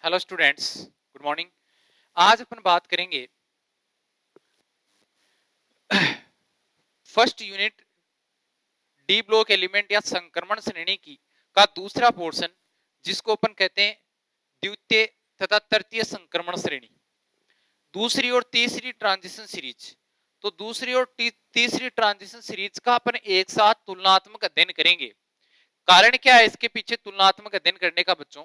Hello students, good morning. आज अपन बात करेंगे first unit D block element या संक्रमण श्रेणी की का दूसरा पोर्शन, जिसको अपन कहते हैं द्वितीय तथा तृतीय संक्रमण श्रेणी। दूसरी और तीसरी ट्रांजिशन सीरीज। तो दूसरी और तीसरी ट्रांजिशन सीरीज का अपन एक साथ तुलनात्मक अध्ययन करेंगे। कारण क्या है इसके पीछे तुलनात्मक अध्ययन करने का बच्चों?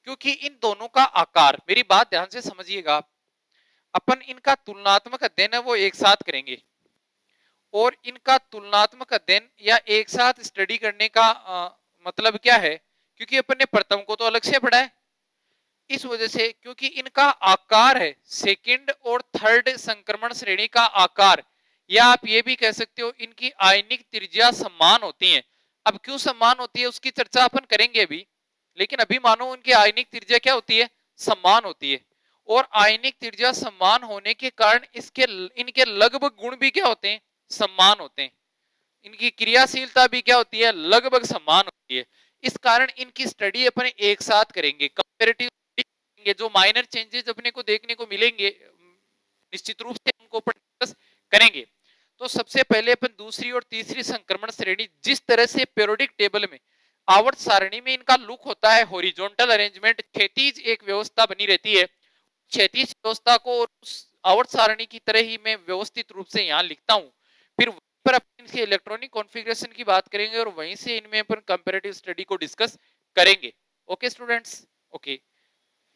क्योंकि इन दोनों का आकार, मेरी बात ध्यान से समझिएगा, अपन इनका तुलनात्मक अध्ययन है वो एक साथ करेंगे। और इनका तुलनात्मक अध्ययन या एक साथ स्टडी करने का मतलब क्या है? क्योंकि अपन ने प्रथम को तो अलग से पढ़ा है, इस वजह से क्योंकि इनका आकार है सेकंड और थर्ड संक्रमण श्रेणी का आकार, या आप ये भी कह सकते हो इनकी आयनिक त्रिज्या समान होती है। अब क्यों समान होती है उसकी चर्चा अपन करेंगे अभी, लेकिन अभी मानो उनकी आयनिक त्रिज्या क्या होती है? समान होती है। और आयनिक त्रिज्या समान होने के कारण इनके लगभग गुण भी क्या होते हैं? समान होते हैं। इनकी क्रियाशीलता भी क्या होती है? लगभग समान होती है। इस कारण इनकी स्टडी अपन एक साथ करेंगे, कंपैरेटिव करेंगे। जो माइनर चेंजेस अपने को देखने को मिलेंगे निश्चित रूप से उनको अपन डिस्कस करेंगे। तो सबसे पहले अपन दूसरी और तीसरी संक्रमण श्रेणी, जिस तरह से पीरियोडिक टेबल में आवर्त सारणी में इनका लुक होता है हॉरिजॉन्टल अरेंजमेंट, क्षैतिज एक व्यवस्था बनी रहती है, क्षैतिज व्यवस्था को उस आवर्त सारणी की तरह ही मैं व्यवस्थित रूप से यहाँ लिखता हूँ। फिर पर अपन इसके इलेक्ट्रॉनिक कॉन्फ़िगरेशन की बात करेंगे और वहीं से इनमें अपन कंपैरेटिव स्टडी को डिस्कस करेंगे। ओके स्टूडेंट्स, ओके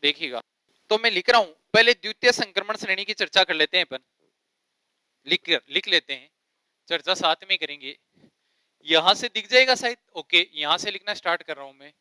देखिएगा। तो मैं लिख रहा हूं, पहले द्वितीय संक्रमण श्रेणी की चर्चा कर लेते हैं अपन। लिख लेते हैं, चर्चा साथ में करेंगे। यहां से दिख जाएगा शायद। ओके, यहां से लिखना स्टार्ट कर रहा हूं मैं।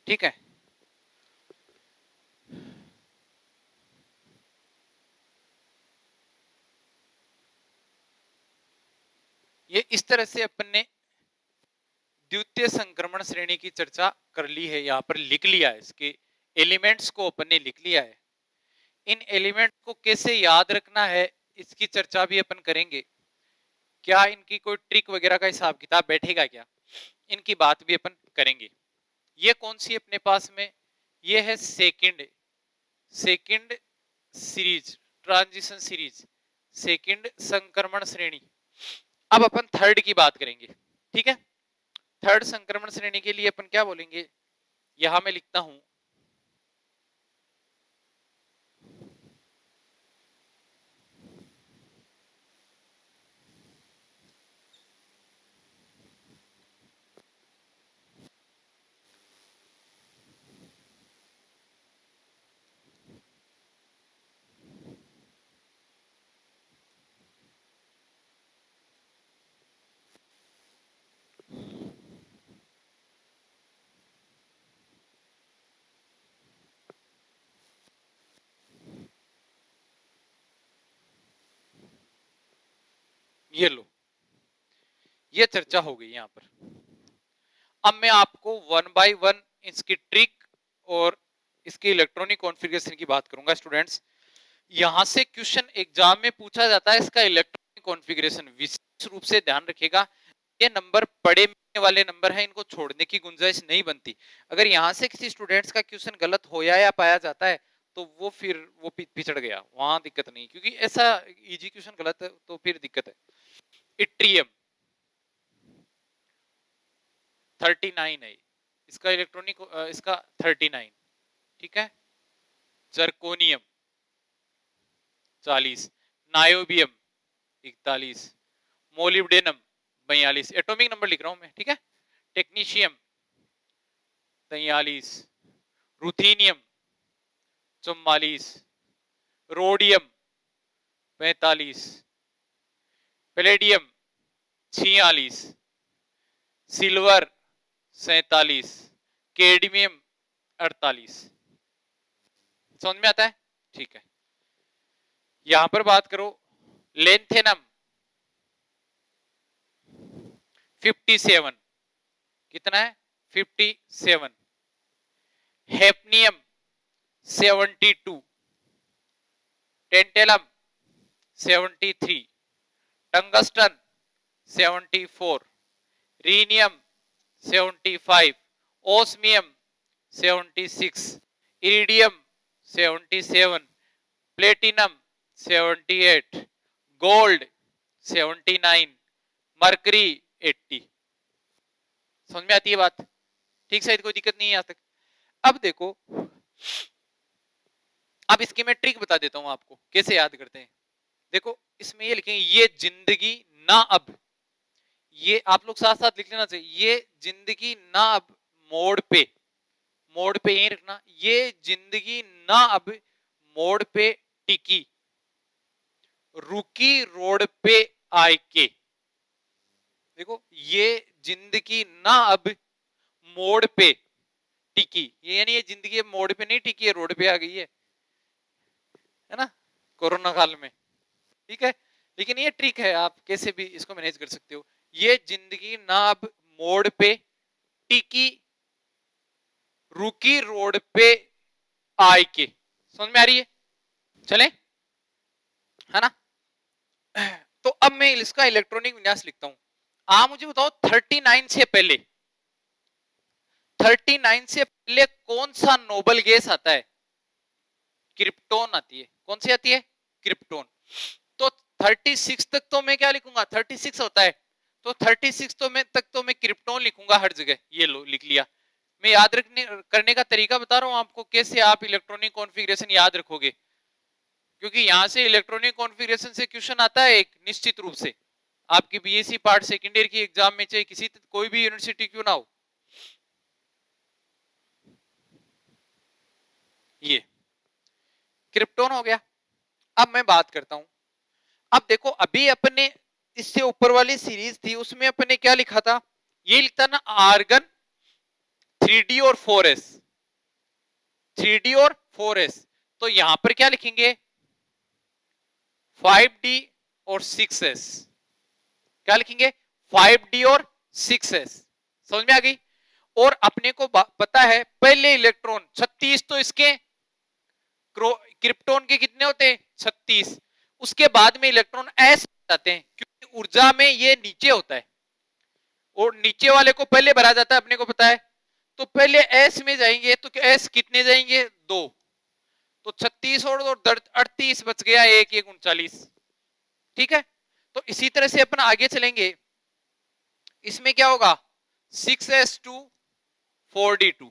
ठीक है, ये इस तरह से अपन ने द्वितीय संक्रमण श्रेणी की चर्चा कर ली है। यहाँ पर लिख लिया है, इसके एलिमेंट्स को अपन ने लिख लिया है। इन एलिमेंट को कैसे याद रखना है इसकी चर्चा भी अपन करेंगे। क्या इनकी कोई ट्रिक वगैरह का हिसाब किताब बैठेगा क्या, इनकी बात भी अपन करेंगे। ये कौन सी अपने पास में? ये है second series, transition series, second संक्रमण श्रेणी। अब अपन थर्ड की बात करेंगे, ठीक है। थर्ड संक्रमण श्रेणी के लिए अपन क्या बोलेंगे? यहां मैं लिखता हूं, ये लो, ये चर्चा हो गई यहां पर। अब मैं आपको वन बाय वन इसकी ट्रिक और इसके इलेक्ट्रॉनिक कॉन्फ़िगरेशन की बात करूंगा स्टूडेंट्स। यहां से क्वेश्चन एग्जाम में पूछा जाता है इसका इलेक्ट्रॉनिक कॉन्फ़िगरेशन, विशेष रूप से ध्यान रखिएगा। ये नंबर बड़े मिलने वाले नंबर है, इनको छोड़ने की गुंजाइश नहीं बनती। अगर यहां से किसी स्टूडेंट्स का क्वेश्चन गलत होया या पाया जाता है तो वो फिर वो पिछड़ गया, वहां दिक्कत नहीं, क्योंकि ऐसा इजी क्वेश्चन गलत है तो फिर दिक्कत है। इट्रियम 39 है इसका इलेक्ट्रॉनिक, इसका 39, ठीक है। Zirconium 40, niobium 41, molybdenum 42, atomic number लिख रहा हूं मैं, ठीक है। Technetium 43, रुथीनियम 44, rhodium 45, palladium 46, silver 47, cadmium 48। समझ में आता है? ठीक है, यहां पर बात करो लेंथेनम 57, कितना है 57, hafnium 72, tantalum 73, tungsten 74, rhenium 75, osmium 76, iridium 77, platinum 78, gold 79, mercury 80। समझ में आती है बात? ठीक से, कोई दिक्कत नहीं है आज तक? अब देखो, अब इसकी मैं ट्रिक बता देता हूं आपको कैसे याद करते हैं। देखो इसमें ये लिखेंगे ये जिंदगी ना अब, ये आप लोग साथ साथ लिख लेना चाहिए, ये जिंदगी ना अब मोड़ पे, मोड़ पे यही रखना, ये जिंदगी ना अब मोड़ पे टिकी, रुकी रोड पे आए के। देखो ये जिंदगी ना अब मोड़ पे टिकी, ये यानी ये जिंदगी मोड़ पे नहीं टिकी है, रोड पे आ गई है ना, कोरोना काल में। ठीक है, लेकिन ये ट्रिक है, आप कैसे भी इसको मैनेज कर सकते हो। ये जिंदगी ना अब मोड़ पे टिकी, रुकी रोड पे आए के। समझ में आ रही है? चले, है ना? तो अब मैं इसका इलेक्ट्रॉनिक विन्यास लिखता हूं। आप मुझे बताओ 39 से पहले, 39 से पहले कौन सा नोबल गैस आता है? क्रिप्टोन आती है। कौन सी आती है? क्रिप्टोन। तो 36 तक तो मैं क्या लिखूंगा, 36 होता है, तो 36 तो मैं तक तो मैं क्रिप्टोन लिखूंगा हर जगह। ये लो लिख लिया। मैं याद रखने करने का तरीका बता रहा हूं आपको, कैसे आप इलेक्ट्रॉनिक कॉन्फ़िगरेशन याद रखोगे, क्योंकि यहां से इलेक्ट्रॉनिक कॉन्फ़िगरेशन से क्वेश्चन आता है एक निश्चित रूप से, आपकी बीएससी पार्ट सेकेंड ईयर की एग्जाम में, चाहे किसी कोई भी यूनिवर्सिटी क्यों ना हो। ये क्रिप्टोन हो गया। अब मैं बात करता हूं, अब देखो अभी अपने इससे ऊपर वाली सीरीज थी, उसमें अपने क्या लिखा था, ये लिखता ना आर्गन 3D और 4s, 3D और 4s। तो यहां पर क्या लिखेंगे 5D और 6s। क्या लिखेंगे 5D और 6s। समझ में आ गई? और अपने को पता है पहले इलेक्ट्रॉन 36 तो इसके क्रिप्टोन के कितने होते हैं 36, उसके बाद में इलेक्ट्रॉन एस जाते हैं, क्योंकि ऊर्जा में ये नीचे होता है और नीचे वाले को पहले भरा जाता है, अपने को पता है। तो पहले एस में जाएंगे, तो एस कितने जाएंगे 2, तो 36 और 38 बच गया, 1 1 39। ठीक है, तो इसी तरह से अपन आगे चलेंगे। इसमें क्या होगा 6s2 4d2।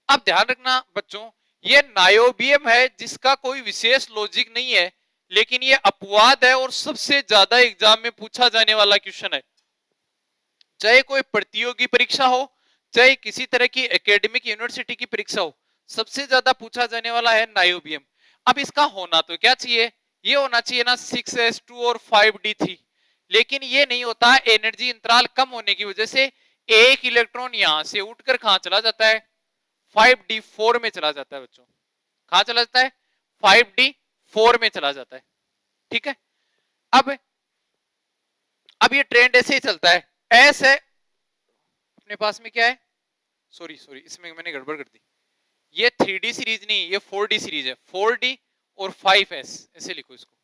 अब ध्यान रखना बच्चों, ये नायोबियम है जिसका कोई विशेष लॉजिक नहीं है, लेकिन ये अपवाद है और सबसे ज्यादा एग्जाम में पूछा जाने वाला क्वेश्चन है। चाहे कोई प्रतियोगी परीक्षा हो, चाहे किसी तरह की एकेडमिक यूनिवर्सिटी की परीक्षा हो, सबसे ज्यादा पूछा जाने वाला है नायोबियम। अब इसका होना तो क्या चाहिए, ये होना चाहिए ना 6s2 और 5d3, लेकिन ये नहीं होता, एनर्जी अंतराल कम होने की वजह से एक इलेक्ट्रॉन यहां से उठकर कहां चला जाता है 5d4 में चला जाता है बच्चों। कहां चला जाता है 5d4 में चला जाता है। ठीक है, अब ये ट्रेंड ऐसे ही चलता है, एस है अपने पास में, क्या है, सॉरी सॉरी इसमें मैंने गड़बड़ कर दी, ये 3D सीरीज नहीं, ये 4D सीरीज है, 4D और 5s, ऐसे लिखो इसको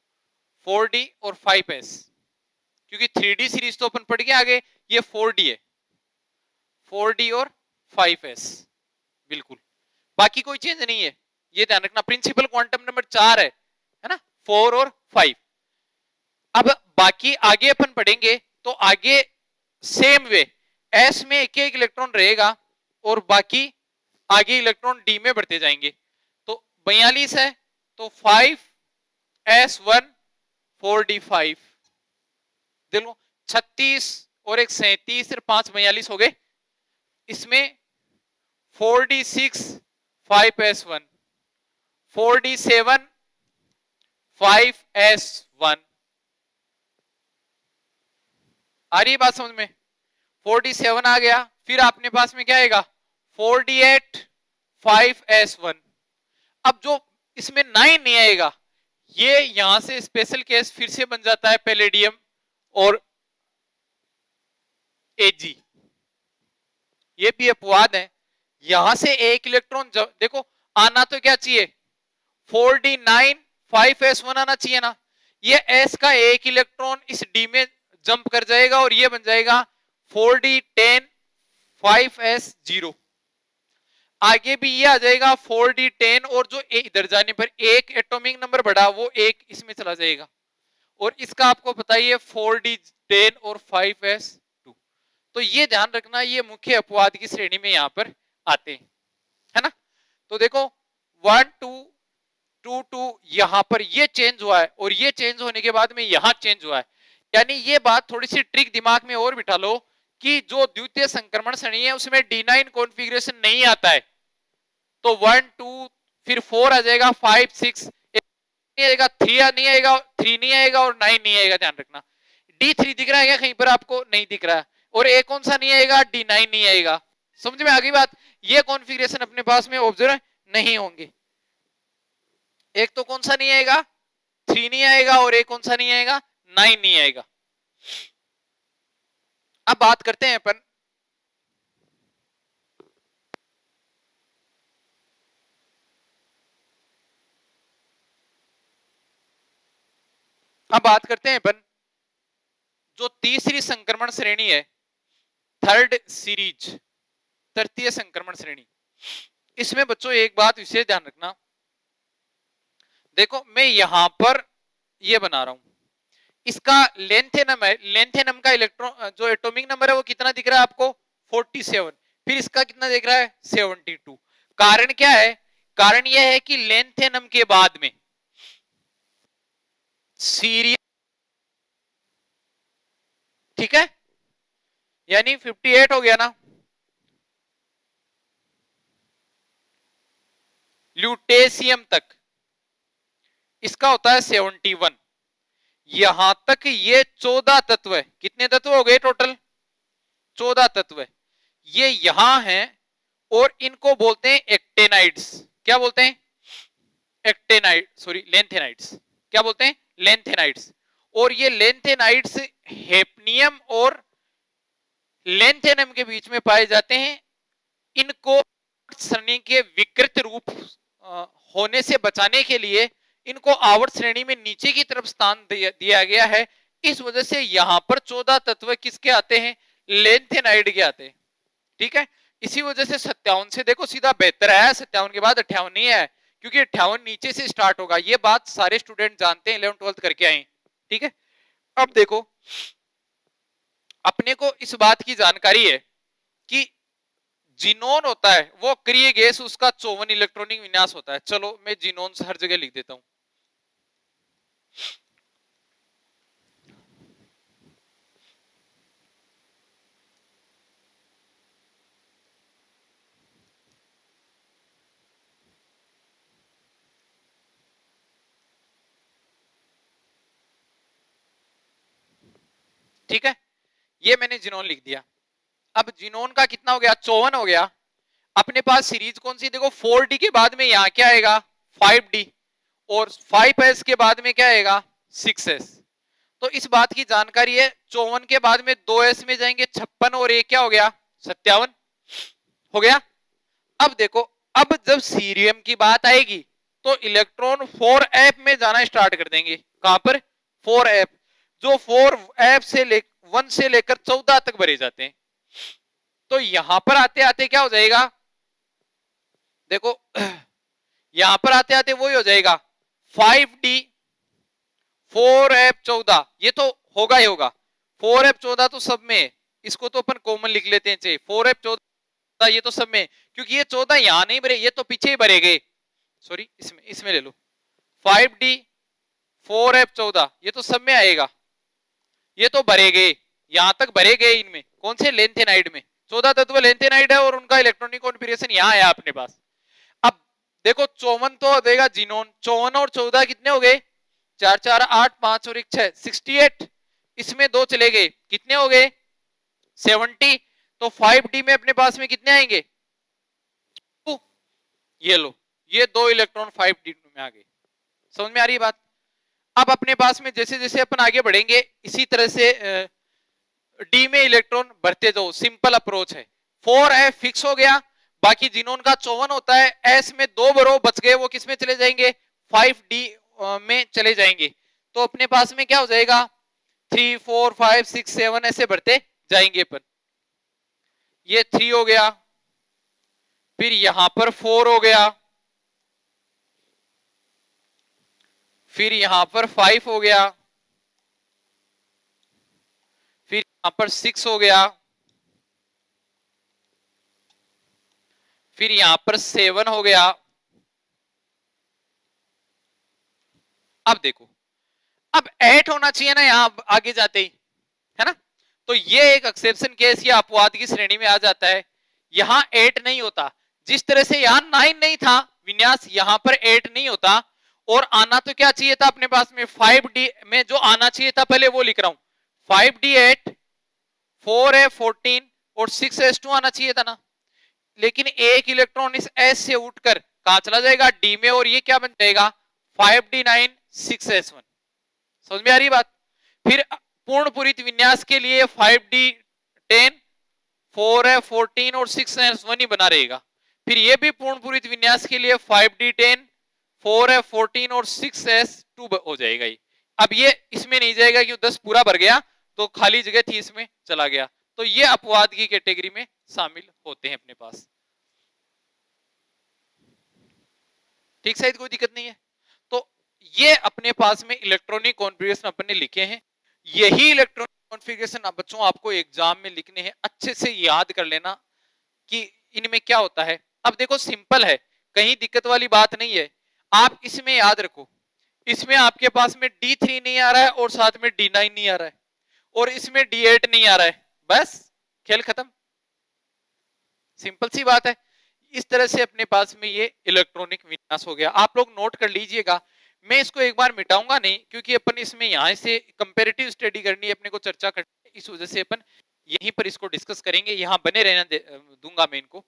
4D और 5s, क्योंकि 3D सीरीज तो अपन पढ़ के आगे, ये 4D है, 4D और 5s बिल्कुल, बाकी कोई चेंज नहीं है, ये ध्यान रखना। प्रिंसिपल क्वांटम नंबर 4 है ना, 4 और 5। अब बाकी आगे अपन पढ़ेंगे तो आगे सेम वे, एस में एक एक इलेक्ट्रॉन रहेगा और बाकी आगे इलेक्ट्रॉन डी में बढ़ते जाएंगे। तो 42 है तो 5s1 4d5, देखो 36 और एक 37 और 5 42 हो गए। इसमें 4d6 5s1, 4d7 5s1। आ रही है बात समझ में? 4d7 आ गया, फिर अपने पास में क्या आएगा 4d8 5s1। अब जो इसमें 9 नहीं आएगा। ये यहां से स्पेशल केस फिर से बन जाता है पैलेडियम और एजी। ये भी अपवाद है। यहां से एक इलेक्ट्रॉन देखो आना तो क्या चाहिए 4d9 5s1 आना चाहिए ना। ये s का एक इलेक्ट्रॉन इस d में जंप कर जाएगा और ये बन जाएगा 4d10 5s0। आगे भी ये आ जाएगा 4d10 और जो इधर जाने पर एक एटॉमिक नंबर बढ़ा वो एक इसमें चला जाएगा। और इसका आपको पता ही है 4d10 और 5s2। तो ये ध्यान रखना ये मुख्य अपवाद की श्रेणी में यहां पर आते हैं, है ना। तो देखो 1 2 2 2 यहां पर ये चेंज हुआ है और ये चेंज होने के बाद में यहां चेंज हुआ है। यानी ये बात थोड़ी सी ट्रिक दिमाग में और बिठा लो कि जो द्वितीय संक्रमण श्रेणी है उसमें D9 कॉन्फ़िगरेशन नहीं आता है। तो 1 2 फिर 4 आ जाएगा 5 6 नहीं आएगा 3 नहीं आएगा 3 नहीं आएगा और 9 नहीं आएगा। ध्यान रखना D3 दिख रहा है क्या कहीं पर आपको? नहीं दिख रहा है। और एक कौन सा नहीं आएगा? D9 नहीं आएगा। समझ में आ गई बात? ये कॉन्फ़िगरेशन अपने पास में ऑब्जर्व नहीं होंगे। एक तो कौन सा नहीं आएगा 3 नहीं आएगा और एक कौन सा नहीं आएगा 9 नहीं आएगा। अब बात करते हैं अपन जो तीसरी संक्रमण श्रेणी है थर्ड सीरीज तृतीय संक्रमण श्रेणी। इसमें बच्चों एक बात विशेष ध्यान रखना। देखो मैं यहां पर ये बना रहा हूं, इसका लेंथेनम है। लेंथेनम का इलेक्ट्रॉन जो एटॉमिक नंबर है वो कितना दिख रहा है आपको 47। फिर इसका कितना दिख रहा है 72। कारण क्या है? कारण यह है कि लेंथेनम के बाद में सीरियस, ठीक है, यानी 58 हो गया ना। ल्यूटेशियम तक इसका होता है 71। यहां तक ये 14 तत्व है। कितने तत्व हो गए टोटल? 14 तत्व है। ये यहां हैं और इनको बोलते हैं एक्टेनाइड्स। क्या बोलते हैं? Actinide, sorry lanthanides. क्या बोलते हैं? लेंथेनाइड्स। और ये लेंथेनाइड्स हेप्नियम और लेंथेनम के बीच में पाए जाते हैं। इनको श्रेणी के विकृत रूप होने से बचाने के लिए इनको आवर्त श्रेणी में नीचे की तरफ स्थान दिया गया है। इस वजह से यहां पर 14 तत्व किसके आते हैं? लेंथेनाइड के आते हैं। ठीक है, इसी वजह से 57 से देखो सीधा बेहतर है, 57 के बाद 58 नहीं है, क्योंकि 58 नीचे से स्टार्ट होगा। ये बात सारे स्टूडेंट जानते हैं, 11th 12th करके आए। ठीक है, अब देखो अपने को इस बात की जानकारी है कि जीनोन होता है वो अक्रिय गैस, उसका 54 इलेक्ट्रॉनिक विन्यास होता है। चलो मैं जीनोन हर जगह लिख देता हूं। ठीक है, ये मैंने जीनोन लिख दिया। अब जीनोन का कितना हो गया? 54 हो गया। अपने पास सीरीज कौन सी? देखो 4d के बाद में यहां क्या आएगा 5d और 5s के बाद में क्या आएगा 6s। तो इस बात की जानकारी है। 54 के बाद में 2s में जाएंगे 56 और एक क्या हो गया 57 हो गया। अब देखो अब जब सीरियम की बात आएगी तो इलेक्ट्रॉन 4f में जाना स्टार्ट कर देंगे। कहां पर? 4f। जो 4f से 1 से लेकर 14 तक भरे जाते हैं। तो यहां पर आते आते क्या हो जाएगा? देखो यहां पर आते आते वही हो जाएगा 5d 4f14। ये तो होगा ही होगा। 4f14 तो सब में, इसको तो अपन कॉमन लिख लेते हैं। चाहिए 4f14 ये तो सब में, क्योंकि ये 14 यहां नहीं भरे, ये तो पीछे ही भरे गए। सॉरी इसमें ले लो 5d 4f14 ये तो सब में आएगा। ये तो भरे गए, यहां तक भरे गए। इनमें कौन से? लेंथेनाइड में 14 तत्व लेंथेनाइड है और उनका इलेक्ट्रॉनिक कॉन्फ़िगरेशन यहां आया अपने पास। अब देखो 54 तो हो जाएगा जीनोन। 54 और 14 कितने हो गए? 4 4 8 5 और 1 6 68। इसमें दो चले गए, कितने हो गए 70। तो 5d में अपने पास में कितने आएंगे? ये लो, ये दो इलेक्ट्रॉन 5d में आ गए। समझ में आ रही है बात? अब अपने पास में जैसे जैसे अपन आगे बढ़ेंगे इसी तरह से डी में इलेक्ट्रॉन भरते जाओ, सिंपल अप्रोच है। 4 फिक्स हो गया, बाकी जिनोन का 54 होता है, एस में 2 बरो बच गए, वो किस में चले जाएंगे? 5D में चले जाएंगे। तो अपने पास में क्या हो जाएगा? 3 4 5 6 7 ऐसे बढ़ते जाएंगे अपन। ये 3 हो गया, फिर यहां पर 4 हो गया, फिर यहां पर 5 हो गया, फिर यहां पर 6 हो गया, फिर यहां पर 7 हो गया। अब देखो, अब 8 होना चाहिए ना यहां आगे जाते ही, है ना? तो ये एक एक्सेप्शन केस या अपवाद की श्रेणी में आ जाता है। यहां 8 नहीं होता, जिस तरह से यहां 9 नहीं था विन्यास, यहां पर 8 नहीं होता। और आना तो क्या चाहिए था अपने पास में? 5D में जो आना चाहिए था, पहले वो लिख रहा हूं। 5D 8, 4 14 और 6s2 आना चाहिए था ना। लेकिन एक इलेक्ट्रॉन इस S से उठकर कहां चला जाएगा? D में, और ये क्या बन जाएगा? 5D9 6s1। समझ में आ रही बात? फिर पूर्ण पूरित विन्यास के लिए 5D10, 4 14 और 6s1 ही बना रहेगा। फिर ये भी पूर्ण पूरित विन्यास के लिए 5D10, 4 14 और 6s2 हो जाएगा ये। अब ये इसमें नहीं जाएगा क्यों? 10 पूरा भर गया तो खाली जगह थी इसमें चला गया। तो ये अपवाद की कैटेगरी में शामिल होते हैं अपने पास। ठीक, शायद कोई दिक्कत नहीं है। तो ये अपने पास में इलेक्ट्रॉनिक कॉन्फ़िगरेशन अपन ने लिखे हैं। यही इलेक्ट्रॉनिक कॉन्फ़िगरेशन बच्चों आपको एग्जाम में लिखने हैं, अच्छे से याद कर लेना कि इनमें क्या होता है। अब देखो सिंपल है, कहीं दिक्कत वाली बात नहीं है। आप इसमें याद रखो, इसमें आपके पास में D3 नहीं आ रहा है और साथ में D9 नहीं आ रहा है, और इसमें D8 नहीं आ रहा है, बस खेल खत्म। सिंपल सी बात है। इस तरह से अपने पास में ये इलेक्ट्रॉनिक विन्यास हो गया। आप लोग नोट कर लीजिएगा, मैं इसको एक बार मिटाऊंगा नहीं, क्योंकि अपन इसमें यहां से कंपैरेटिव स्टडी करनी है, अपने को चर्चा करनी है, इस वजह से अपन यहीं पर इसको डिस्कस करेंगे। यहां बने रहना दूंगा मैं इनको।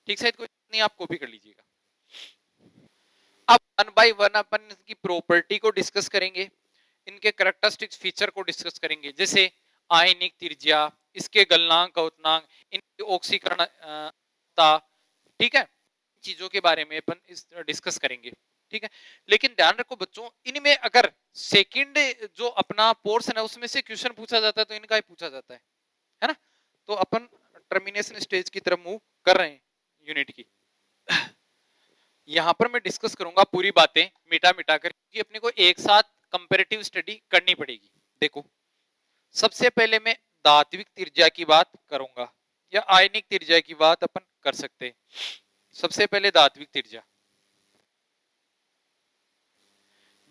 ठीक है, कोई नहीं, आप कॉपी कर लीजिएगा। अब 1 बाय 1 अपन की प्रॉपर्टी को डिस्कस करेंगे, इनके कैरेक्टरिस्टिक्स फीचर को डिस्कस करेंगे, जैसे आयनिक त्रिज्या, इसके गलनांक अवतनांक, इनकी ऑक्सीकरण, ठीक है, चीजों के बारे में अपन इस डिस्कस करेंगे। ठीक है, लेकिन ध्यान रखो बच्चों, इनमें अगर सेकंड जो अपना पोर्शन है उसमें से क्वेश्चन पूछा जाता है तो इनका ही पूछा जाता है ना? तो अपन टर्मिनेशन स्टेज की तरफ मूव कर रहे हैं यूनिट की। यहां पर मैं डिस्कस करूंगा पूरी बातें मिटा मिटा कर, क्योंकि अपने को एक साथ कंपैरेटिव स्टडी करनी पड़ेगी। देखो, सबसे पहले मैं धात्विक त्रिज्या की बात करूंगा, या आयनिक त्रिज्या की बात अपन कर सकते हैं। सबसे पहले धात्विक त्रिज्या।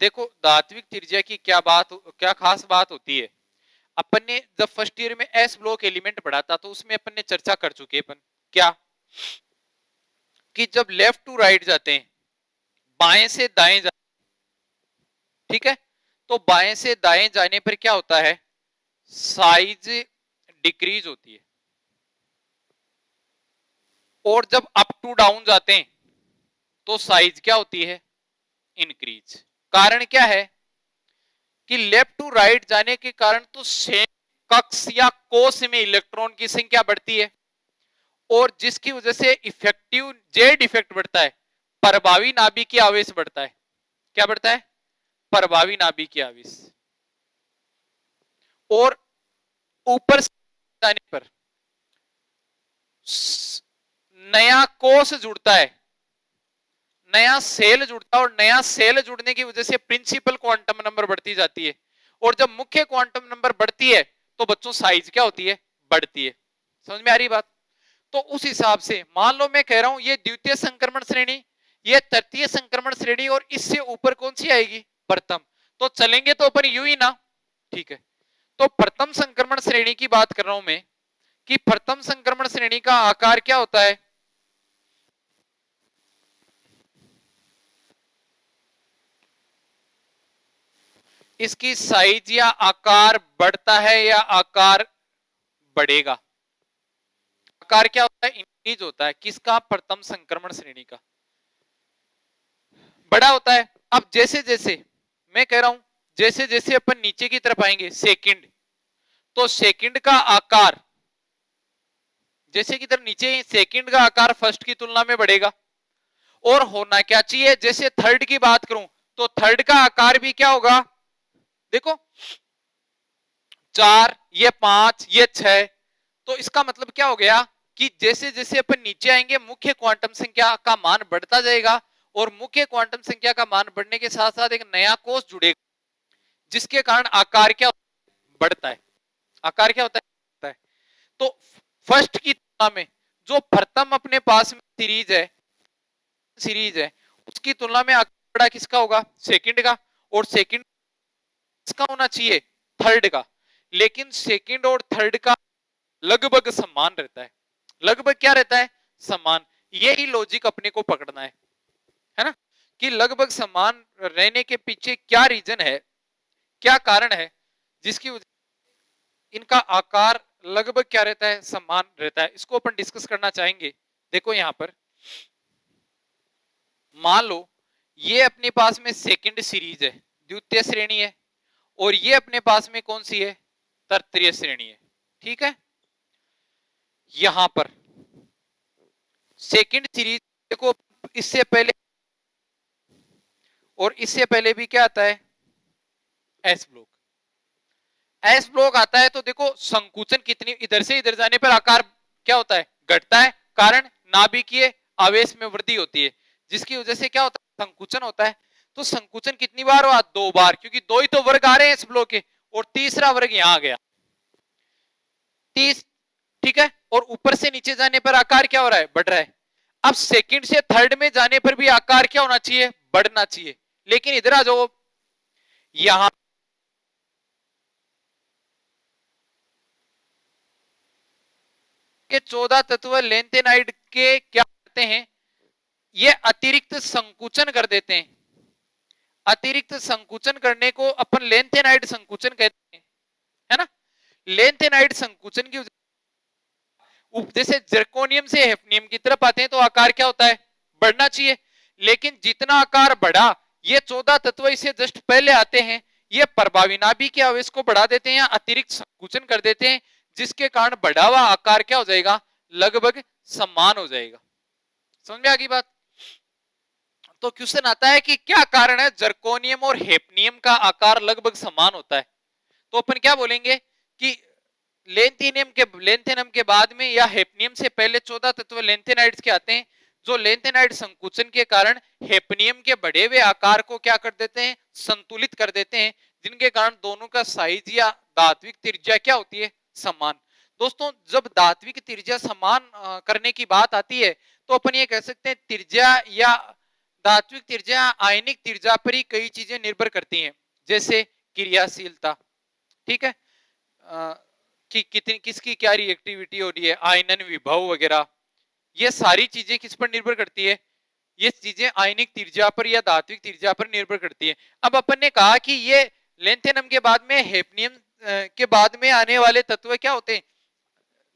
देखो, धात्विक त्रिज्या की क्या खास बात होती है? अपन ने जब फर्स्ट ईयर में एस ब्लॉक एलिमेंट पढ़ा था तो उसमें अपन ने चर्चा कर चुके हैं अपन, क्या कि जब लेफ्ट टू राइट जाते हैं, बाएं से दाएं जाते, ठीक है, तो बाएं से दाएं जाने पर क्या होता है? साइज डिक्रीज होती है। और जब अप टू डाउन जाते हैं तो साइज क्या होती है? इंक्रीज। कारण क्या है कि लेफ्ट टू राइट जाने के कारण तो सेम कक्ष या कोश में इलेक्ट्रॉन की संख्या बढ़ती है, और जिसकी वजह से इफेक्टिव जेड इफेक्ट बढ़ता है, प्रभावी नाभिकीय आवेश बढ़ता है। क्या बढ़ता है? प्रभावी नाभिकीय आवेश। और ऊपर जाने पर नया कोष जुड़ता है, नया सेल जुड़ता है, और नया सेल जुड़ने की वजह से प्रिंसिपल क्वांटम नंबर बढ़ती जाती है, और जब मुख्य क्वांटम नंबर बढ़ती है तो बच्चों साइज क्या होती है? बढ़ती है। समझ में आ रही बात? तो उस हिसाब से मान लो मैं कह रहा हूं ये द्वितीय संक्रमण श्रेणी, ये तृतीय संक्रमण श्रेणी, और इससे ऊपर कौन सी आएगी? प्रथम। तो चलेंगे तो अपन यू ही ना। ठीक है, तो प्रथम संक्रमण श्रेणी की बात कर रहा हूं मैं, कि प्रथम संक्रमण श्रेणी का आकार क्या होता है? इसकी साइज या आकार बढ़ता है या आकार बढ़ेगा? आकार क्या होता है? इंक्रीज होता है। किसका? प्रथम संक्रमण श्रेणी का। बड़ा होता है। अब जैसे जैसे मैं कह रहा हूं, जैसे जैसे अपन नीचे की तरफ आएंगे सेकंड, तो सेकंड का आकार, जैसे की तरफ नीचे सेकंड का आकार फर्स्ट की तुलना में बढ़ेगा। और होना क्या चाहिए, जैसे थर्ड की बात करूं तो थर्ड का आकार भी क्या होगा, देखो 4, ये 5, ये 6। तो इसका मतलब क्या हो गया कि जैसे जैसे अपन नीचे आएंगे मुख्य क्वांटम संख्या का मान बढ़ता जाएगा, और मुख्य क्वांटम संख्या का मान बढ़ने के साथ साथ एक नया कोष जुड़ेगा, जिसके कारण आकार क्या बढ़ता है, आकार क्या होता है। तो फर्स्ट की तुलना में जो प्रथम अपने पास में सीरीज है उसकी तुलना में आकार बड़ा किसका होगा, सेकंड का। और सेकंड किसका होना चाहिए, थर्ड का। लेकिन सेकंड और थर्ड का लगभग समान रहता है, लगभग क्या रहता है, समान। यही लॉजिक अपने को पकड़ना है ना, कि लगभग समान रहने के पीछे क्या रीजन है, क्या कारण है जिसकी इनका आकार लगभग क्या रहता है, समान रहता है। इसको अपन डिस्कस करना चाहेंगे। देखो यहां पर मान लो ये अपने पास में सेकंड सीरीज है, द्वितीय श्रेणी है, और ये अपने पास में कौन सी है, तृतीय श्रेणी है। ठीक है, यहां पर सेकंड सीरीज देखो, इससे पहले और इससे पहले भी क्या आता है, एस ब्लॉक। एस ब्लॉक आता है तो देखो संकुचन कितनी, इधर से इधर जाने पर आकार क्या होता है, घटता है, कारण नाभिकीय आवेश में वृद्धि होती है, जिसकी वजह से क्या होता है, संकुचन होता है। तो संकुचन कितनी बार हुआ, 2 बार, क्योंकि 2 ही तो वर्ग आ रहे हैं इस ब्लॉक के, और तीसरा वर्ग यहां आ गया 30। ठीक है, और ऊपर से नीचे जाने पर आकार क्या हो रहा है, बढ़ रहा है। अब सेकंड से थर्ड में जाने पर भी आकार क्या होना चाहिए, बढ़ना चाहिए। लेकिन इधर आ जाओ, यहां के 14 तत्व लेंथेनाइड के क्या करते हैं, ये अतिरिक्त संकुचन कर देते हैं। अतिरिक्त संकुचन करने को अपन लेंथेनाइड संकुचन कहते हैं, है ना। लेंथेनाइड संकुचन की जैसे जर्कोनियम से हेफनियम की तरफ आते हैं तो आकार क्या होता है, बढ़ना चाहिए। लेकिन जितना आकार बढ़ा, ये 14 तत्व इसे जस्ट पहले आते हैं, ये प्रभावी नाभिक के आवेश को बढ़ा देते हैं या अतिरिक्त संकुचन कर देते हैं, जिसके कारण बढ़ा हुआ आकार क्या हो जाएगा, लगभग समान हो जाएगा। समझ में आ गई बात। तो क्वेश्चन आता है कि क्या कारण है जर्कोनियम और हेफनियम का आकार लगभग समान होता है। तो अपन क्या बोलेंगे कि लेंथेनियम के बाद में या हेफनियम से पहले 14 तत्व लेंथेनाइड्स के आते हैं, जो लेंथेनाइड संकुचन के कारण हेफनियम के बढ़े हुए आकार को क्या कर देते हैं, संतुलित कर देते हैं, जिनके कारण दोनों का साइज या धात्विक त्रिज्या क्या होती है, समान। दोस्तों जब धात्विक त्रिज्या समान करने की बात आती है तो अपन ये कह सकते हैं त्रिज्या या धात्विक त्रिज्या आयनिक त्रिज्या पर ही कई चीजें निर्भर करती हैं, जैसे क्रियाशीलता, ठीक है, कि कितनी किसकी क्या रिएक्टिविटी हो रही है, आयनन विभव वगैरह, ये सारी चीजें किस पर निर्भर करती है, ये चीजें आयनिक त्रिज्या पर या धात्विक त्रिज्या पर निर्भर करती है। अब अपन ने कहा कि ये लेंथेनम के बाद में हेफनियम के बाद में आने वाले तत्व क्या होते हैं,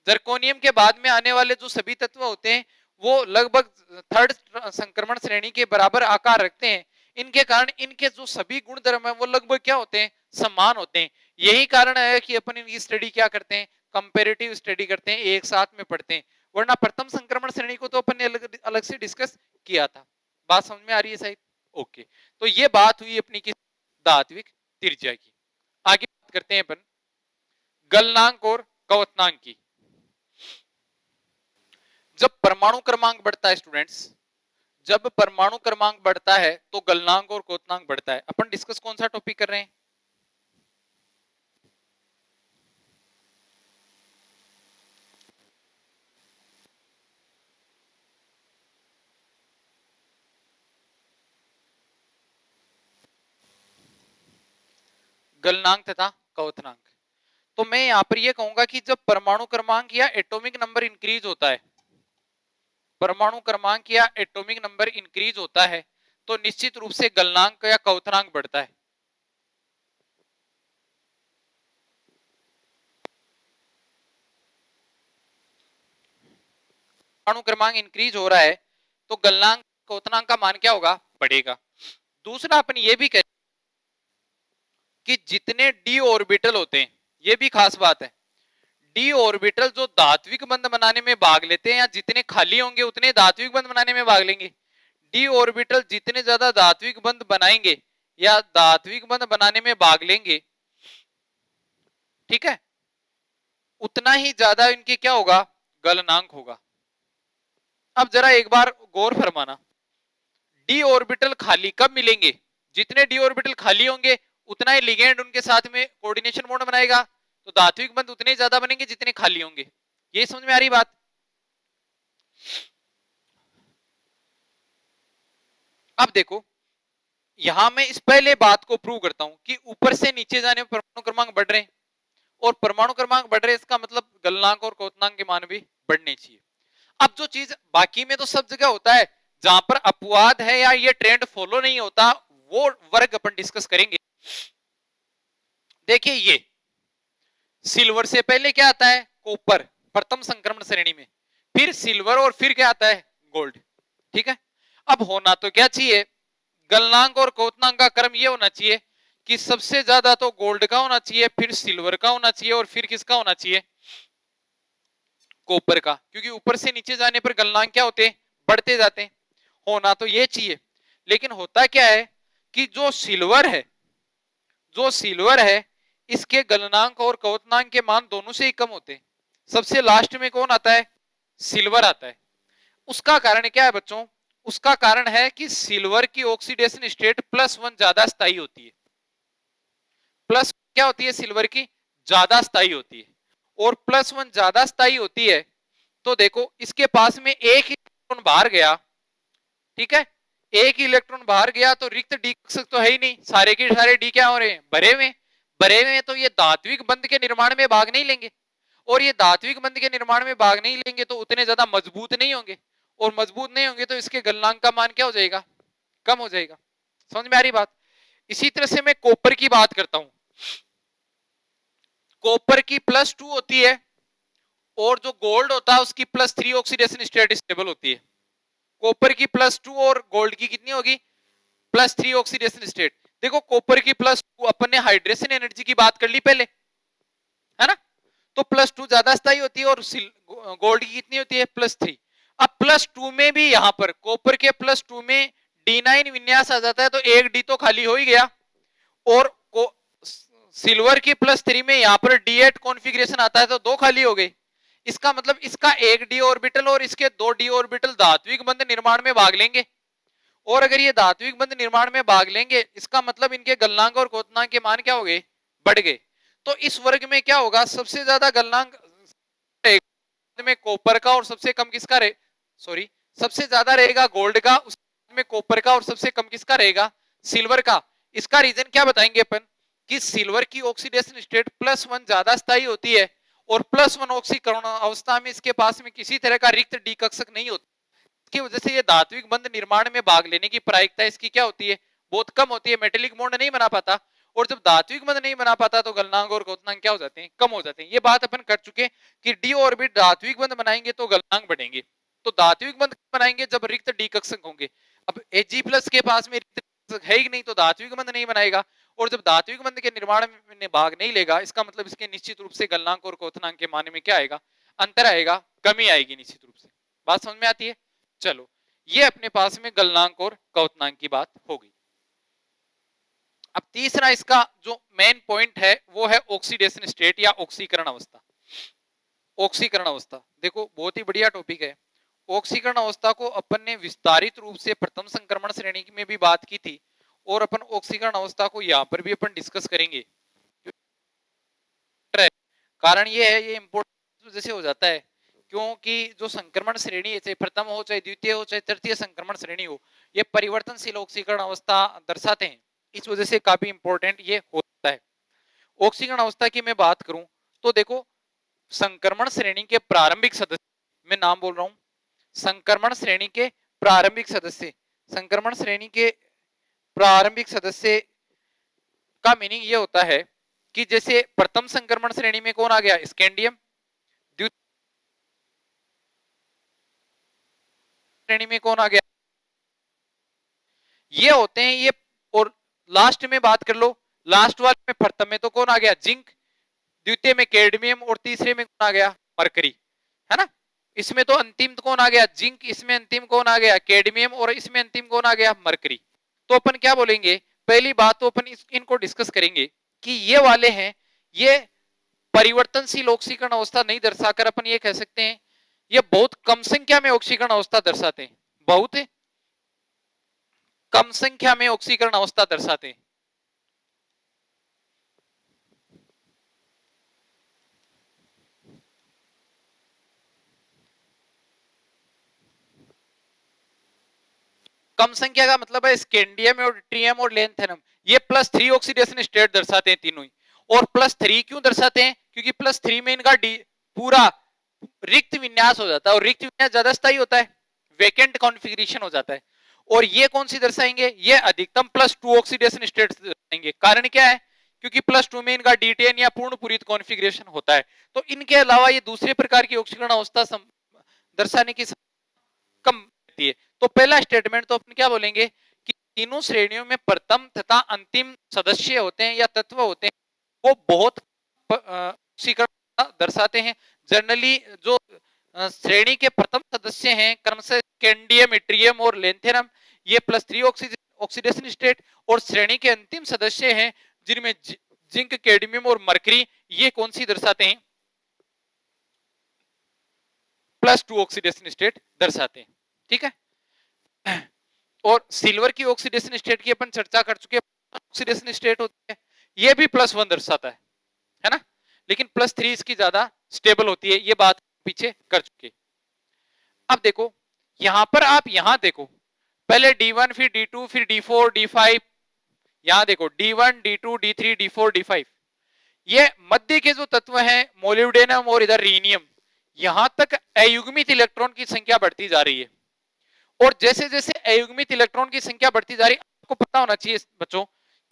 जर्कोनियम के बाद में आने वाले जो सभी तत्व होते हैं वो लगभग थर्ड संक्रमण श्रेणी के बराबर आकार रखते हैं। इनके कारण इनके जो सभी गुण धर्म है वो लगभग क्या होते हैं, समान होते हैं। यही कारण है कि अपन इनकी स्टडी क्या करते हैं, कंपेरेटिव स्टडी करते हैं, एक साथ में पढ़ते हैं। वरना प्रथम संक्रमण श्रेणी को तो अपन ने अलग अलग से डिस्कस किया था। बात समझ में आ रही है शायद। ओके, तो ये बात हुई अपनी की धात्विक त्रिज्या की। आगे बात करते हैं अपन गलनांक और कवतनांक की। जब परमाणु क्रमांक बढ़ता है स्टूडेंट्स, जब परमाणु क्रमांक बढ़ता है तो गलनांक और क्वथनांक बढ़ता है। अपन डिस्कस कौन सा टॉपिक कर रहे हैं, गलनांक तथा क्वथनांक। तो मैं यहां पर यह कहूंगा कि जब परमाणु क्रमांक या एटॉमिक नंबर इंक्रीज होता है, परमाणु क्रमांक या एटॉमिक नंबर इंक्रीज होता है तो निश्चित रूप से गलनांक या क्वथनांक बढ़ता है। परमाणु क्रमांक इंक्रीज हो रहा है तो गलनांक क्वथनांक का मान क्या होगा, बढ़ेगा। दूसरा अपन ये भी कह कि जितने डी ऑर्बिटल होते हैं, ये भी खास बात है, डी ऑर्बिटल जो धात्विक बंध बनाने में भाग लेते हैं या जितने खाली होंगे उतने धात्विक बंध बनाने में भाग लेंगे। डी ऑर्बिटल जितने ज्यादा धात्विक बंध बनाएंगे या धात्विक बंध बनाने में भाग लेंगे, ठीक है, उतना ही ज्यादा इनके क्या होगा, गलनांक होगा। अब जरा एक बार गौर फरमाना, डी ऑर्बिटल खाली कब मिलेंगे, जितने डी ऑर्बिटल खाली होंगे उतना ही लिगेंड उनके साथ में कोऑर्डिनेशन बॉन्ड बनाएगा, तो धात्विक बंध उतने ज्यादा बनेंगे जितने खाली होंगे। ये समझ में आ रही बात? अब देखो यहां मैं इस पहले बात को प्रूव करता हूं कि ऊपर से नीचे जाने में परमाणु क्रमांक बढ़ रहे हैं, और परमाणु क्रमांक बढ़ रहे हैं, इसका मतलब गलनांक और क्वोथनांक के मान भी बढ़ने चाहिए। अब जो चीज बाकी में तो सब जगह होता है, जहां पर अपवाद है या ये ट्रेंड फॉलो नहीं होता, वो वर्ग अपन डिस्कस करेंगे। देखिए ये सिल्वर से पहले क्या आता है, कॉपर प्रथम संक्रमण श्रेणी में, फिर सिल्वर और फिर क्या आता है, गोल्ड। ठीक है, अब होना तो क्या चाहिए, गलनांक और क्वोथनांक का क्रम ये होना चाहिए कि सबसे ज्यादा तो गोल्ड का होना चाहिए, फिर सिल्वर का होना चाहिए, और फिर किसका होना चाहिए, कॉपर का, क्योंकि ऊपर से नीचे जाने पर गलनांक क्या होते हैं, बढ़ते जाते हैं। होना तो ये चाहिए, लेकिन होता क्या है कि जो सिल्वर है, जो सिल्वर है इसके गलनांक और क्वोथनांक के मान दोनों से ही कम होते हैं। सबसे लास्ट में कौन आता है, सिल्वर आता है। उसका कारण क्या है बच्चों, उसका कारण है कि सिल्वर की ऑक्सीडेशन स्टेट +1 ज्यादा स्थायी होती है। प्लस क्या होती है, सिल्वर की ज्यादा स्थायी होती है, और +1 ज्यादा स्थायी होती है। तो देखो इसके पास में एक इलेक्ट्रॉन बाहर गया, ठीक है, एक इलेक्ट्रॉन बाहर गया तो रिक्त डी कक्षक तो है ही नहीं, सारे के सारे डी क्या हो रहे हैं, भरे हुए, भरे हुए, तो ये धात्विक बंध के निर्माण में भाग नहीं लेंगे, और ये धात्विक बंध के निर्माण में भाग नहीं लेंगे तो उतने ज्यादा मजबूत नहीं होंगे, और मजबूत नहीं होंगे तो इसके गलनांक का मान क्या हो जाएगा, कम हो जाएगा। समझ में आ रही बात? इसी तरह से मैं कॉपर की बात करता हूं, कॉपर की +2 होती है, और जो गोल्ड होता है उसकी +3 ऑक्सीडेशन स्टेट स्टेबल होती है। कॉपर की +2 और गोल्ड की कितनी होगी, +3 ऑक्सीडेशन स्टेट। देखो कॉपर की +2, अपन ने हाइड्रेशन एनर्जी की बात कर ली पहले, है ना, तो +2 ज्यादा स्थायी होती है, और गोल्ड की कितनी होती है, +3। अब +2 में भी यहां पर कॉपर के +2 में D9 विन्यास आ जाता है, तो एक डी तो खाली हो ही गया, और सिल्वर की +3 में यहां पर D8 कॉन्फ़िगरेशन आता है, तो दो खाली हो गए। इसका मतलब इसका एक डी ऑर्बिटल और इसके दो डी ऑर्बिटल धात्विक बंध निर्माण में भाग लेंगे, और अगर ये धात्विक बंध निर्माण में भाग लेंगे, इसका मतलब इनके गलनांक और क्वोथनांक के मान क्या हो गए, बढ़ गए। तो इस वर्ग में क्या होगा, सबसे ज्यादा गलनांक में कॉपर का, और सबसे कम किसका रहे, सॉरी, सबसे ज्यादा रहेगा गोल्ड का, उसके में कॉपर का, और सबसे कम किसका रहेगा, सिल्वर का। इसका रीजन क्या बताएंगे अपन, कि सिल्वर की ऑक्सीडेशन स्टेट +1 ज्यादा स्थायी होती है, और +1 ऑक्सीकरण अवस्था में इसके पास में किसी तरह का रिक्त डी कक्षक नहीं होता, की वजह से ये धात्विक बंध निर्माण में भाग लेने की प्रायिकता इसकी क्या होती है, बहुत कम होती है, मेटेलिक बॉन्ड नहीं बना पाता, और जब धात्विक बंध नहीं बना पाता तो गलनांक और क्वोथनांक क्या हो जाते हैं, कम हो जाते हैं। ये बात अपन कर चुके कि डी ऑर्बिट धात्विक बंध बनाएंगे तो गलनांक बढ़ेंगे, तो धात्विक बंध बनाएंगे जब रिक्त डी कक्षक होंगे। अब Ag+ के पास में रिक्त कक्षक है ही नहीं, तो धात्विक बंध नहीं बनाएगा, और जब धात्विक बंध के निर्माण में भाग नहीं लेगा, इसका मतलब इसके निश्चित रूप से गलनांक और क्वोथनांक के मान में क्या आएगा, अंतर आएगा, कमी आएगी निश्चित रूप से। बात समझ में आती है? चलो ये अपने पास में गलनांक और क्वोथनांक की बात हो गई। अब तीसरा इसका जो मेन पॉइंट है वो है ऑक्सीडेशन स्टेट या ऑक्सीकरण अवस्था। ऑक्सीकरण अवस्था देखो बहुत ही बढ़िया टॉपिक है। ऑक्सीकरण अवस्था को अपन ने विस्तारित रूप से प्रथम संक्रमण श्रेणी में भी बात की थी, और अपन ऑक्सीकरण अवस्था को यहाँ पर भी अपन डिस्कस करेंगे। कारण ये है, ये इंपोर्टेंट वजह से हो जाता है, क्योंकि जो संक्रमण श्रेणी है, चाहे प्रथम हो, चाहे द्वितीय हो, चाहे तृतीय संक्रमण श्रेणी हो, ये परिवर्तनशील ऑक्सीकरण अवस्था दर्शाते हैं, इस वजह से काफी इंपॉर्टेंट ये होता है। ऑक्सीकरण अवस्था की मैं बात करूं तो देखो संक्रमण श्रेणी के प्रारंभिक सदस्य, मैं नाम बोल रहा हूं, संक्रमण श्रेणी के प्रारंभिक सदस्य, संक्रमण श्रेणी के प्रारंभिक सदस्य का मीनिंग ये होता है कि जैसे प्रथम संक्रमण श्रेणी में कौन आ गया, स्कैंडियम, द्वितीय श्रेणी में कौन आ गया, ये होते हैं, ये और लास्ट में बात कर लो, लास्ट वाले में प्रथम में तो कौन आ गया, जिंक, द्वितीय में कैडमियम और तीसरे में कौन आ गया, मरकरी, है ना। इसमें तो अंतिम तो कौन आ गया, जिंक, इसमें अंतिम कौन आ गया, कैडमियम, और इसमें अंतिम कौन आ गया, मरकरी। तो अपन क्या बोलेंगे, पहली बात तो अपन इनको डिस्कस करेंगे कि ये वाले हैं, ये परिवर्तनशील ऑक्सीकरण अवस्था नहीं दर्शाकर अपन ये कह सकते हैं ये बहुत कम संख्या में ऑक्सीकरण अवस्था दर्शाते हैं, बहुत कम संख्या में ऑक्सीकरण अवस्था दर्शाते हैं। कम संख्या का मतलब है स्कैंडियम और ट्रियम और लेंथेनम, ये +3 ऑक्सीडेशन स्टेट दर्शाते हैं तीनों ही। और +3 क्यों दर्शाते हैं, क्योंकि +3 में इनका पूरा रिक्त विन्यास हो जाता है, और रिक्त विन्यास ज्यादा स्थायी होता है, वेकेंट कॉन्फ़िगरेशन हो जाता है। और ये कौन सी दर्शाएंगे, ये अधिकतम +2 ऑक्सीडेशन स्टेट दर्शाएंगे। कारण क्या है, क्योंकि +2 में इनका D10 या पूर्ण पूरित कॉन्फ़िगरेशन होता है। तो इनके अलावा ये दूसरे प्रकार की ऑक्सीकरण अवस्था दर्शाने की कम रहती है। तो पहला स्टेटमेंट तो अपन क्या बोलेंगे कि तीनों श्रेणियों में प्रथम तथा अंतिम सदस्य होते हैं या तत्व होते हैं, वो बहुत ऑक्सीकरण दर्शाते हैं। जनरली जो श्रेणी के प्रथम सदस्य हैं क्रमशः स्कैंडियम, इट्रियम और लेंथेनम, ये +3 ऑक्सीडेशन स्टेट, और श्रेणी के अंतिम सदस्य हैं जिनमें जिंक, कैडमियम और मरकरी, ये कौन सी दर्शाते हैं, +2 ऑक्सीडेशन स्टेट दर्शाते हैं। ठीक है। और सिल्वर की ऑक्सीडेशन स्टेट की अपन चर्चा कर चुके हैं, ऑक्सीडेशन स्टेट होती है, ये भी +1 दर्शाता है ना, लेकिन +3 इसकी ज्यादा स्टेबल होती है, ये बात पीछे कर चुके। अब देखो यहां पर, आप यहां देखो, पहले D1 फिर D2 फिर D4 D5, यहां देखो D1 D2 D3 D4 D5, ये मध्य के जो तत्व हैं मोलिब्डेनम और इधर रीनियम, यहां तक अयुग्मित इलेक्ट्रॉन की संख्या बढ़ती जा रही है। और जैसे जैसे अयुग्मित इलेक्ट्रॉन की संख्या बढ़ती जा रही है, आपको पता होना चाहिए बच्चों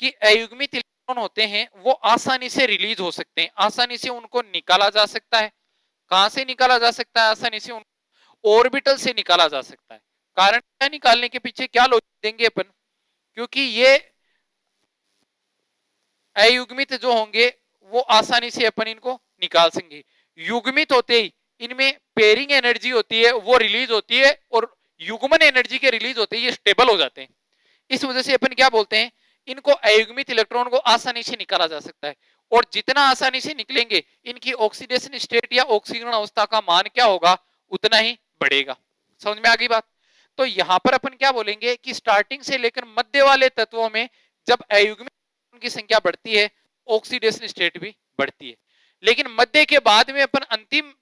कि अयुग्मित इलेक्ट्रॉन होते हैं वो आसानी से रिलीज हो सकते हैं, आसानी से उनको निकाला जा सकता है। कहां से निकाला जा सकता है, आसानी से ऑर्बिटल से निकाला जा सकता है। कारण क्या, निकालने के पीछे क्या लॉजिक देंगे अपन, क्योंकि ये अयुग्मित जो होंगे वो आसानी से अपन इनको निकाल सकेंगे। युग्मित होते ही इनमें पेयरिंग एनर्जी होती है वो रिलीज होती है, और युग्मन एनर्जी के रिलीज होते ही ये स्टेबल हो जाते हैं। इस वजह से अपन क्या बोलते हैं, इनको अयुग्मित इलेक्ट्रॉन को आसानी से निकाला जा सकता है। और जितना आसानी से निकलेंगे इनकी ऑक्सीडेशन स्टेट या ऑक्सीकरण अवस्था का मान क्या होगा, उतना ही बढ़ेगा। समझ में आ गई बात। तो यहां पर अपन क्या बोलेंगे कि स्टार्टिंग से लेकर मध्य वाले तत्वों में जब अयुग्मित की संख्या बढ़ती है, ऑक्सीडेशन स्टेट भी बढ़ती है। लेकिन मध्य के बाद में अपन अंतिम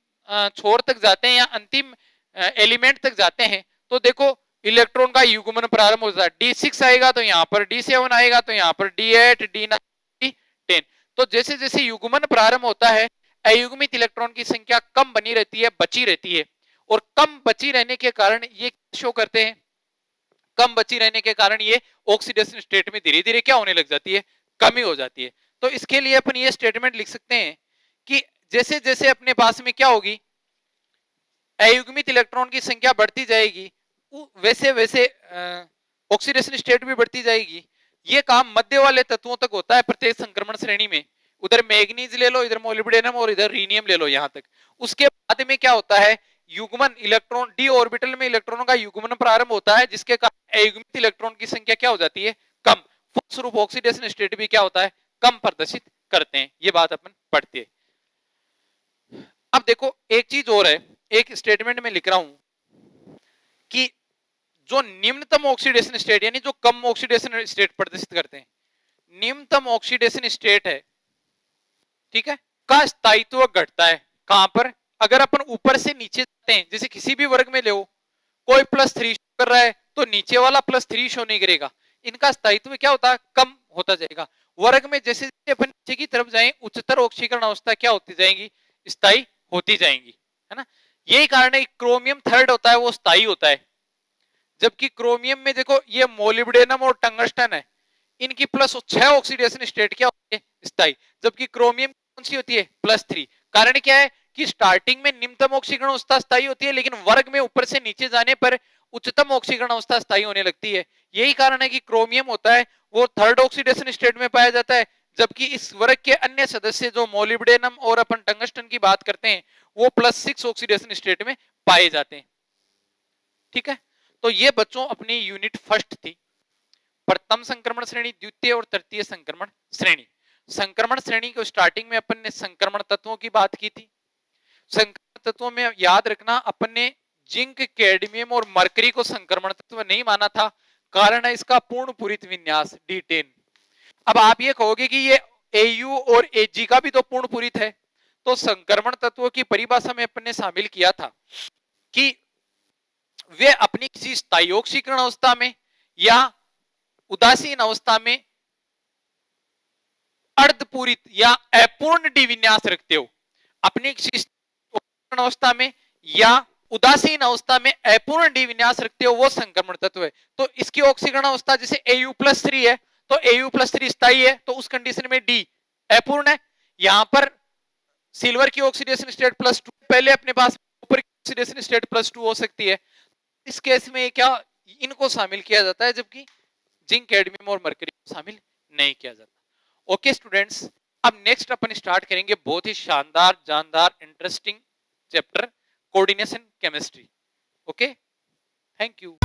छोर तक जाते हैं या अंतिम एलिमेंट तक जाते हैं, तो देखो इलेक्ट्रॉन का युग्मन प्रारंभ होता है, D6 आएगा तो यहाँ पर D7 आएगा, तो यहाँ पर D8 D9 D10। तो जैसे जैसे युग्मन प्रारंभ होता है, अयुग्मित इलेक्ट्रॉन की संख्या कम बनी रहती है, बची रहती है। और कम बची रहने के कारण ये शो करते हैं, कम बची रहने के कारण ये ऑक्सीडेशन स्टेट में धीरे धीरे क्या होने लग जाती है, कमी हो जाती है। तो इसके लिए अपन ये स्टेटमेंट लिख सकते हैं कि जैसे जैसे अपने पास में क्या होगी, अयुग्मित इलेक्ट्रॉन की संख्या बढ़ती जाएगी, वैसे वैसे ऑक्सीडेशन स्टेट भी बढ़ती जाएगी। ये काम मध्य वाले तत्वों तक होता है प्रत्येक संक्रमण श्रेणी में। उधर मैग्नीज ले लो, इधर मोलिब्डेनम और इधर रीनियम ले लो, यहां तक। उसके बाद में क्या होता है, युग्मन इलेक्ट्रॉन, डी ऑर्बिटल में इलेक्ट्रॉनों का युग्मन प्रारंभ होता है, जिसके कारण अयुग्मित इलेक्ट्रॉन की संख्या क्या हो जाती है, कम। फलस्वरूप ऑक्सीडेशन स्टेट भी क्या होता है, कम प्रदर्शित करते हैं। ये बात अपन पढ़ते हैं। अब देखो एक चीज और है, एक स्टेटमेंट में लिख रहा हूं कि जो निम्नतम ऑक्सीडेशन स्टेट यानी जो कम ऑक्सीडेशन स्टेट प्रदर्शित करते हैं, निम्नतम ऑक्सीडेशन स्टेट है, ठीक है, का स्थायित्व घटता है। कहां पर, अगर अपन ऊपर से नीचे जाते हैं, जैसे किसी भी वर्ग में ले, कोई +3 शो कर रहा है तो नीचे वाला +3 शो नहीं करेगा, इनका स्थायित्व क्या होता है, कम होता जाएगा। वर्ग में जैसे जैसे अपन नीचे की तरफ जाएं, उच्चतर ऑक्सीकरण अवस्था क्या होती जाएगी, स्थायी होती जाएंगी, है ना। यही कारण है क्रोमियम थर्ड होता है वो स्थायी होता है, जबकि क्रोमियम में देखो ये मोलिब्डेनम और टंगस्टन है, इनकी +6 ऑक्सीडेशन स्टेट क्या होती है, स्थायी, जबकि क्रोमियम कौन सी होती है, +3। कारण क्या है कि स्टार्टिंग में निम्नतम ऑक्सीकरण अवस्था स्थायी होती है, लेकिन वर्ग में ऊपर से नीचे जाने पर उच्चतम ऑक्सीकरण अवस्था स्थायी होने लगती है। यही कारण है कि क्रोमियम होता है वो थर्ड ऑक्सीडेशन स्टेट में पाया जाता है, जबकि इस वर्ग के अन्य सदस्य जो मोलिब्डेनम और अपन टंगस्टन की बात करते हैं वो +6 ऑक्सीडेशन स्टेट में पाए जाते हैं। ठीक है, तो ये बच्चों अपनी यूनिट फर्स्ट थी, प्रथम संक्रमण श्रेणी, द्वितीय और तृतीय संक्रमण श्रेणी। संक्रमण श्रेणी को स्टार्टिंग में अपन ने संक्रमण तत्वों की बात की थी। संक्रमण तत्वों में याद रखना अपन ने जिंक, कैडमियम और मरकरी को संक्रमण तत्व नहीं माना था, कारण है इसका पूर्ण पूरित विन्यास D10। अब आप ये कहोगे कि ये AU और AG का भी तो पूर्ण पूरित है, तो संक्रमण तत्वों की परिभाषा में अपन ने शामिल किया था कि वे अपनी किसी स्थायी ऑक्सीकरण अवस्था में या उदासीन अवस्था में अर्धपूरित या अपूर्ण डी विन्यास रखते हो। अपनी किसी अवस्था में या उदासीन अवस्था में अपूर्ण डी विन्यास रखते हो, वो संक्रमण तत्व है। तो इसकी ऑक्सीकरण अवस्था जैसे AU+3 है, तो AU+3 स्थायी है, तो उस कंडीशन में डी अपूर्ण है। यहां पर सिल्वर की ऑक्सीडेशन स्टेट +2, पहले अपने पास ऊपर की ऑक्सीडेशन स्टेट +2 हो सकती है। इस केस में क्या इनको शामिल किया जाता है, जबकि जिंक, कैडमियम और मरकरी को शामिल नहीं किया जाता। ओके स्टूडेंट्स, अब नेक्स्ट अपन स्टार्ट करेंगे बहुत ही शानदार, जानदार, interesting chapter, coordination chemistry. Okay, thank you.